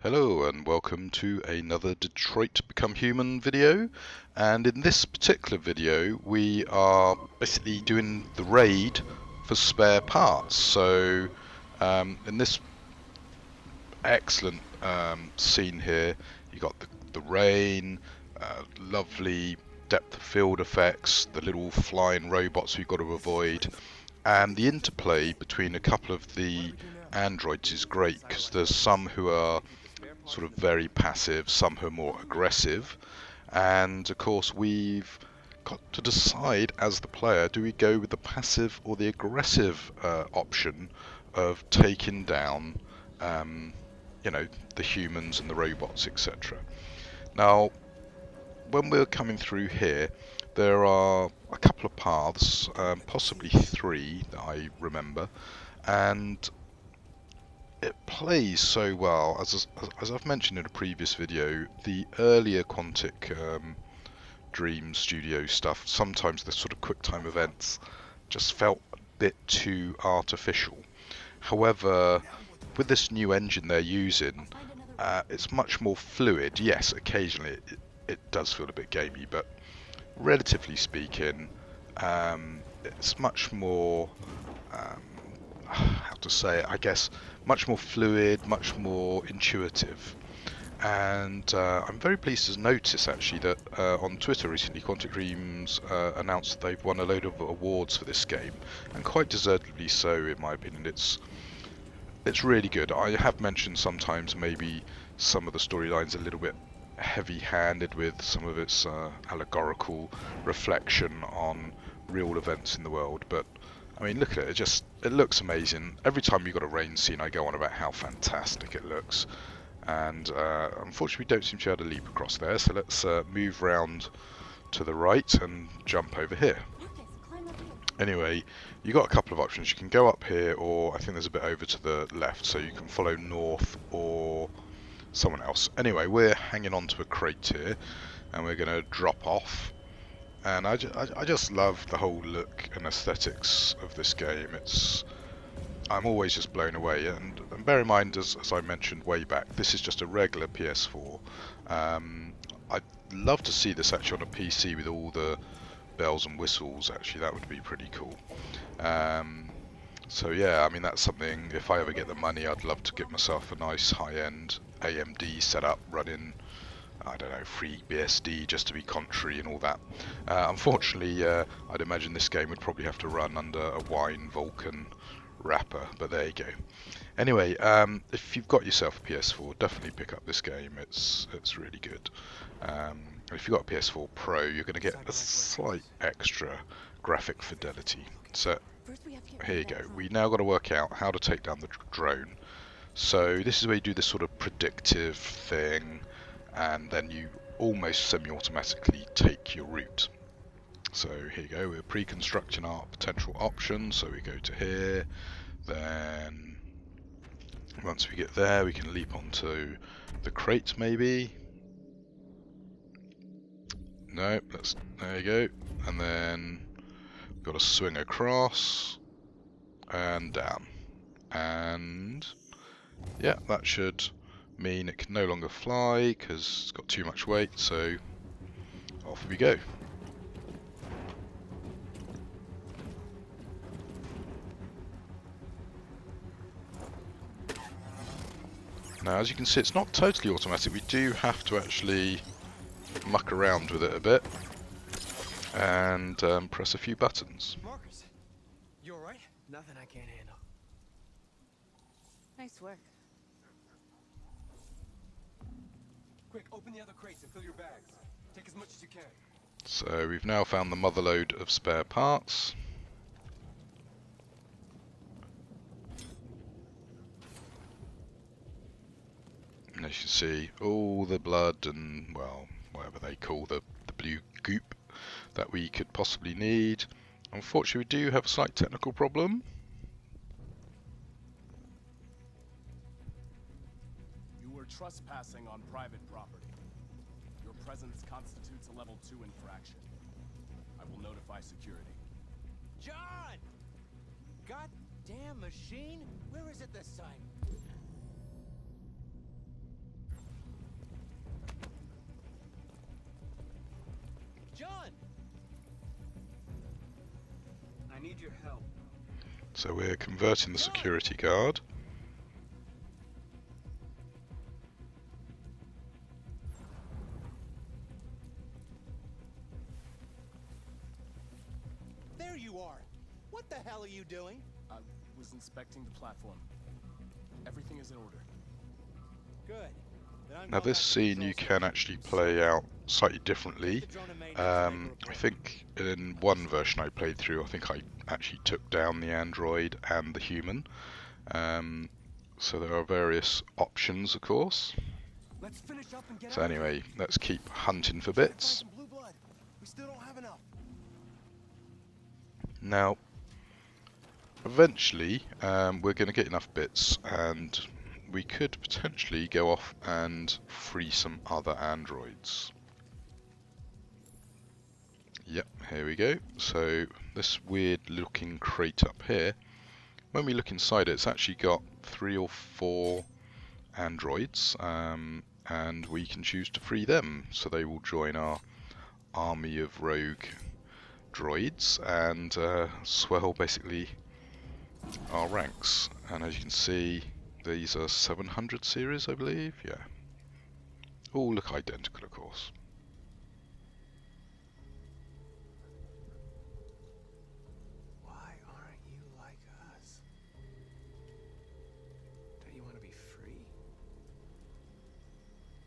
Hello and welcome to another Detroit Become Human video, and in this particular video we are basically doing the raid for spare parts. So in this excellent scene here you got the rain, lovely depth of field effects, the little flying robots we've got to avoid, and the interplay between a couple of the androids is great because there's some who are sort of very passive, some who are more aggressive, and of course we've got to decide as the player, do we go with the passive or the aggressive option of taking down the humans and the robots, etc. Now when we're coming through here there are a couple of paths, possibly three that I remember, and it plays so well. As I've mentioned in a previous video, the earlier Quantic Dream Studio stuff, sometimes the sort of QuickTime events just felt a bit too artificial. However, with this new engine they're using, it's much more fluid. Yes, occasionally it does feel a bit gamey, but relatively speaking, it's much more, how to say it, I guess, much more fluid, much more intuitive. And I'm very pleased to notice actually that on Twitter recently Quantic Dreams announced that they've won a load of awards for this game, and quite deservedly so in my opinion. It's really good. I have mentioned sometimes maybe some of the storylines a little bit heavy-handed with some of its allegorical reflection on real events in the world, but I mean, look at it, it looks amazing. Every time you've got a rain scene I go on about how fantastic it looks, and unfortunately we don't seem to be able to leap across there, so let's move round to the right and jump over here. Anyway, you got a couple of options. You can go up here, or I think there's a bit over to the left, so you can follow north or someone else. Anyway, we're hanging on to a crate here and we're going to drop off, and I just love the whole look and aesthetics of this game. I'm always just blown away, and bear in mind, as I mentioned way back, this is just a regular PS4. I'd love to see this actually on a PC with all the bells and whistles. Actually, that would be pretty cool. So yeah, I mean, that's something, if I ever get the money, I'd love to get myself a nice high-end AMD setup running, I don't know, FreeBSD just to be contrary and all that. Unfortunately, I'd imagine this game would probably have to run under a Wine Vulkan wrapper, but there you go. Anyway, if you've got yourself a PS4, definitely pick up this game. It's really good. If you've got a PS4 Pro, you're going to get a slight extra graphic fidelity. So here you go. We now got to work out how to take down the drone. So this is where you do this sort of predictive thing, and then you almost semi-automatically take your route. So here you go, we're pre-constructing our potential options, so we go to here, then once we get there we can leap onto the crate maybe. No, there you go, and then we've got to swing across and down, and yeah, that should mean it can no longer fly because it's got too much weight, so off we go. Now as you can see, it's not totally automatic. We do have to actually muck around with it a bit and press a few buttons. Markus, you alright? Nothing I can't handle. Nice work. Quick, open the other crates and fill your bags. Take as much as you can. So we've now found the motherlode of spare parts. And as you can see, all the blood and, well, whatever they call the blue goop that we could possibly need. Unfortunately, we do have a slight technical problem. You were trespassing on private property. Your presence constitutes a level 2 infraction. I will notify security. John! Goddamn machine? Where is it this time? need your help. So we're converting the security guard. There you are. What the hell are you doing? I was inspecting the platform. Everything is in order. Good. Then I'm Now going this back to the scene control you can station. actually play out slightly differently. Take the drone to maintenance and make a I report. think in one version I played through, I think I actually took down the android and the human. So there are various options, of course. Let's finish up and get So out of here. anyway, let's keep hunting for Try to find bits. some blue blood. We still don't have enough. Now, eventually, we're going to get enough bits, and we could potentially go off and free some other androids. Yep, here we go. So this weird looking crate up here, when we look inside it, it's actually got 3 or 4 androids, and we can choose to free them, so they will join our army of rogue droids and swell basically our ranks. And as you can see, these are 700 series, I believe. Yeah, all look identical, of course. Why aren't you like us? Don't you want to be free?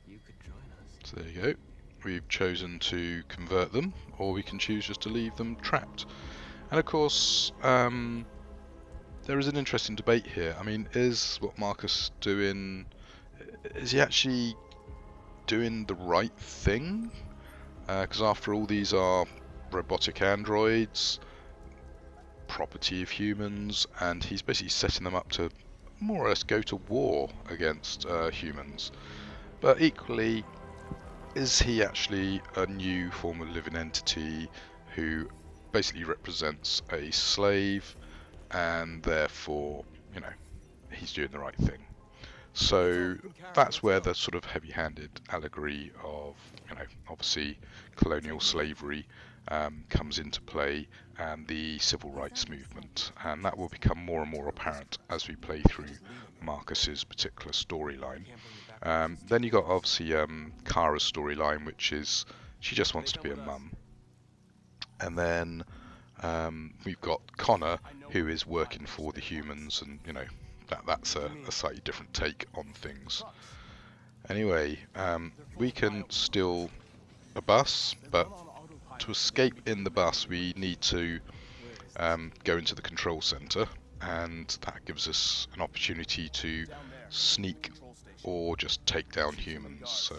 You could join us. So there you go. We've chosen to convert them, or we can choose just to leave them trapped. And of course, there is an interesting debate here. I mean, is what Markus doing, is he actually doing the right thing? Because after all, these are robotic androids, property of humans, and he's basically setting them up to more or less go to war against humans. But equally, is he actually a new form of living entity who basically represents a slave, and therefore, you know, he's doing the right thing? So that's where the sort of heavy-handed allegory of, you know, obviously colonial slavery comes into play, and the civil rights movement, and that will become more and more apparent as we play through Markus's particular storyline. Then you got obviously Kara's storyline, which is she just wants to be a mum, and then we've got Connor, who is working for the humans, and you know that's a slightly different take on things. Anyway, we can steal a bus, but to escape in the bus we need to go into the control center, and that gives us an opportunity to sneak or just take down humans. So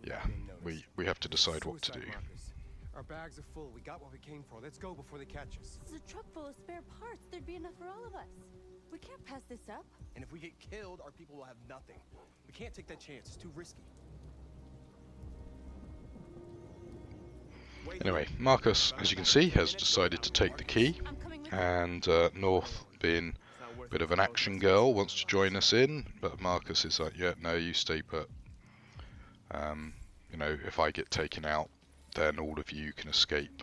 yeah, we have to decide what to do. Markus. Our bags are full. We got what we came for. Let's go before they catch us. This is a truck full of spare parts. There'd be enough for all of us. We can't pass this up. And if we get killed, our people will have nothing. We can't take that chance. It's too risky. Anyway, Markus, as you can see, has decided to take the key, I'm coming with you. and North, being a bit of an action girl, wants to join us in, but Markus is like, yeah, no, you stay put. You know, if I get taken out, then all of you can escape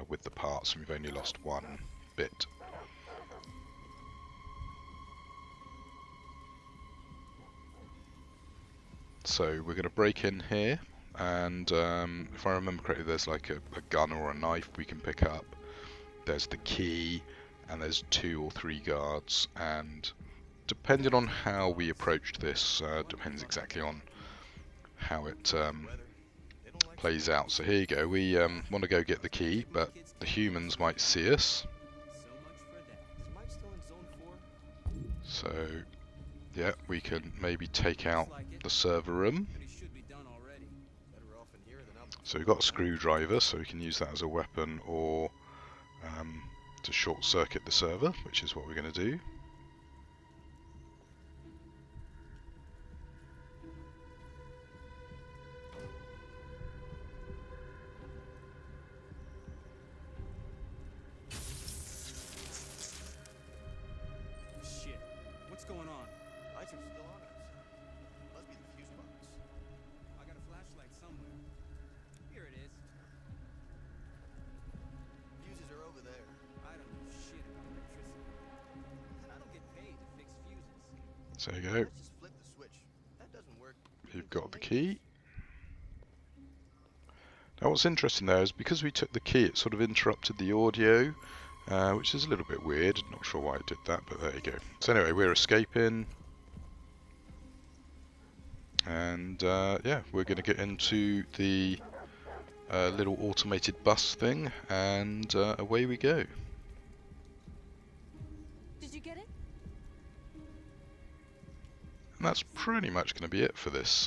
with the parts, and we've only lost 1 bit. So we're going to break in here, and if I remember correctly, there's like a gun or a knife we can pick up. There's the key, and there's 2 or 3 guards, and depending on how we approach this, depends exactly on how it plays out. So here you go, we want to go get the key, but the humans might see us. So yeah, we can maybe take out the server room. So we've got a screwdriver, so we can use that as a weapon, or to short circuit the server, which is what we're going to do. Shit. What's going on? Lights are still on outside. Must be the fuse box. I got a flashlight somewhere. Here it is. Fuses are over there. So there you go. Let's just flip the switch. That doesn't work. You've got the key. Now what's interesting there is because we took the key, it sort of interrupted the audio, which is a little bit weird. Not sure why it did that, but there you go. So anyway, we're escaping. And yeah, we're going to get into the little automated bus thing, and away we go. Did you get it? And that's pretty much going to be it for this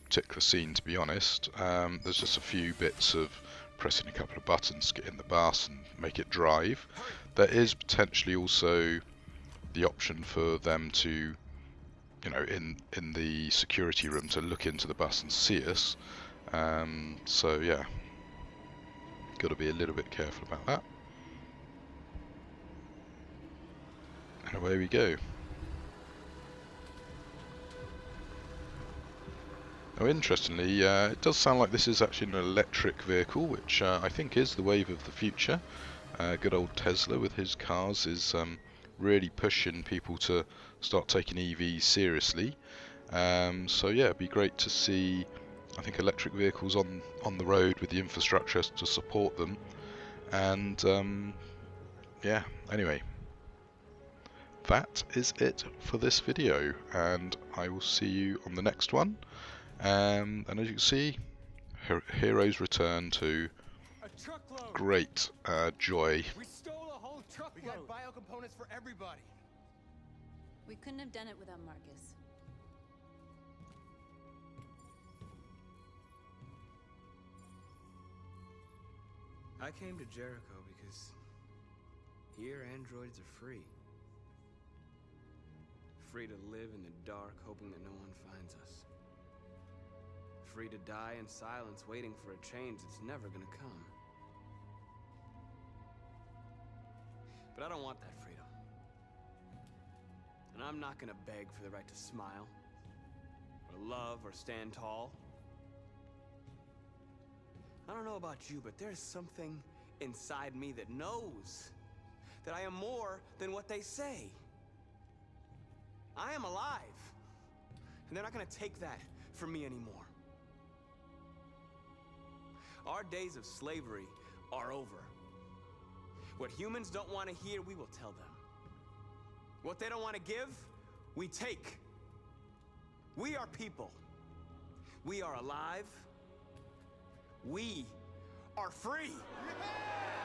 particular scene, to be honest. There's just a few bits of pressing a couple of buttons to get in the bus and make it drive. There is potentially also the option for them to, you know, in the security room, to look into the bus and see us. So yeah, got to be a little bit careful about that. And away we go. Now interestingly, it does sound like this is actually an electric vehicle, which I think is the wave of the future. Good old Tesla with his cars is really pushing people to start taking EVs seriously. So yeah, it'd be great to see, I think, electric vehicles on the road with the infrastructure to support them. And yeah, anyway, that is it for this video, and I will see you on the next one. And as you can see, heroes return to A truckload. great joy. We stole a whole truckload. We got bio components for everybody. We couldn't have done it without Markus. I came to Jericho because here androids are free. Free to live in the dark, hoping that no one finds us. Free to die in silence, waiting for a change that's never gonna come. But I don't want that freedom. And I'm not gonna beg for the right to smile, or love, or stand tall. I don't know about you, but there's something inside me that knows that I am more than what they say. I am alive, and they're not gonna take that from me anymore. Our days of slavery are over. What humans don't want to hear, we will tell them. What they don't want to give, we take. We are people. We are alive. We are free. Yeah!